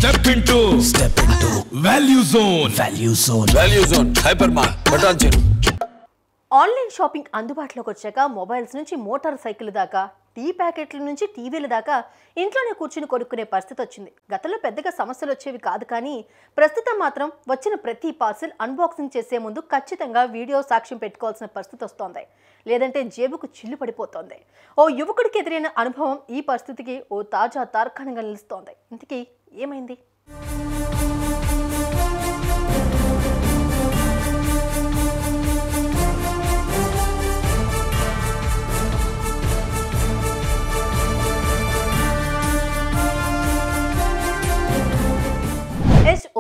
Step into Value Zone. Value Zone. Hypermart. Button. Online shopping అందుబాటులోకి వచ్చాక mobiles నుంచి motor cycle దాకా tea ప్యాకెట్ల నుంచి టీవీల దాకా ఇంట్లోనే కూర్చుని కొనుక్కునే పరిస్థితి వచ్చింది. గతంలో పెద్దగా సమస్యలు వచ్చేవి కాదు, కానీ ప్రస్తుతం మాత్రం వచ్చిన ప్రతి పార్సిల్ అన్బాక్సింగ్ చేసే ముందు ఖచ్చితంగా వీడియో సాక్ష్యం పెట్టుకోవాల్సిన పరిస్థితి వస్తోంది. లేదంటే జేబుకు చిల్లు పడిపోతోంది. ఓ యువకుడికి ఎదురైన అనుభవం ఈ పరిస్థితికి ఓ తాజా తార్కాణంగా నిలుస్తోంది. ఇంతకీ ఏమైంది?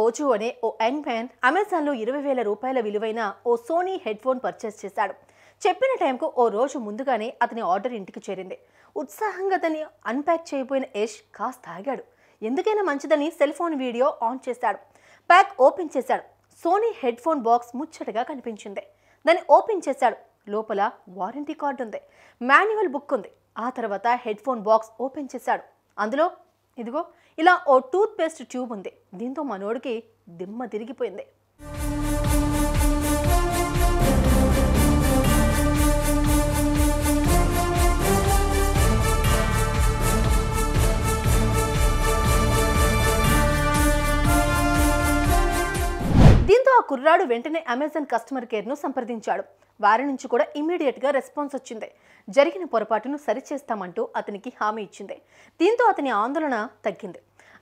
ఓజు అనే ఓ యంగ్ మ్యాన్ అమెజాన్లో 20,000 రూపాయల విలువైన ఓ సోనీ హెడ్ ఫోన్ పర్చేస్ చేశాడు. చెప్పిన టైంకు ఓ రోజు ముందుగానే అతని ఆర్డర్ ఇంటికి చేరింది. ఉత్సాహంగా దాన్ని అన్ప్యాక్ చేయబోయిన యష్ కాస్త ఆగాడు. ఎందుకైనా మంచిదని సెల్ ఫోన్ వీడియో ఆన్ చేశాడు. ప్యాక్ ఓపెన్ చేశాడు. సోనీ హెడ్ ఫోన్ బాక్స్ ముచ్చటగా కనిపించింది. దాన్ని ఓపెన్ చేశాడు. లోపల వారంటీ కార్డు ఉంది, మాన్యువల్ బుక్ ఉంది. ఆ తర్వాత హెడ్ ఫోన్ బాక్స్ ఓపెన్ చేశాడు. అందులో ఇదిగో ఇలా ఓ టూత్ పేస్ట్ ట్యూబ్ ఉంది. దీంతో మనోడికి దిమ్మ తిరిగిపోయింది. దీంతో ఆ కుర్రాడు వెంటనే అమెజాన్ కస్టమర్ కేర్ను సంప్రదించాడు. వారి నుంచి కూడా ఇమ్మీడియట్గా రెస్పాన్స్ వచ్చింది. జరిగిన పొరపాటును సరిచేస్తామంటూ అతనికి హామీ ఇచ్చింది. దీంతో అతని ఆందోళన తగ్గింది.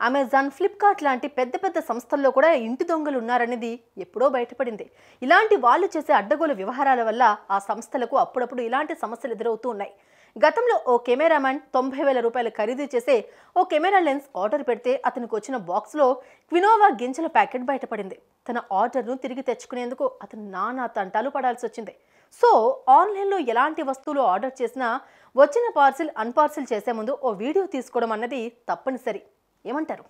అమెజాన్, ఫ్లిప్కార్ట్ లాంటి పెద్ద పెద్ద సంస్థల్లో కూడా ఇంటి దొంగలు ఉన్నారనేది ఎప్పుడో బయటపడింది. ఇలాంటి వాళ్ళు చేసే అడ్డగోలు వ్యవహారాల వల్ల ఆ సంస్థలకు అప్పుడప్పుడు ఇలాంటి సమస్యలు ఎదురవుతూ ఉన్నాయి. గతంలో ఓ కెమెరామ్యాన్ 90,000 రూపాయలు ఖరీదు చేసే ఓ కెమెరా లెన్స్ ఆర్డర్ పెడితే అతనికి వచ్చిన బాక్స్లో క్వినోవా గింజల ప్యాకెట్ బయటపడింది. తన ఆర్డర్ను తిరిగి తెచ్చుకునేందుకు అతను నానా తంటాలు పడాల్సి వచ్చింది. సో ఆన్లైన్లో ఎలాంటి వస్తువులు ఆర్డర్ చేసినా వచ్చిన పార్సిల్ అన్పార్సిల్ చేసే ముందు ఓ వీడియో తీసుకోవడం అన్నది తప్పనిసరి. ఏమంటారు?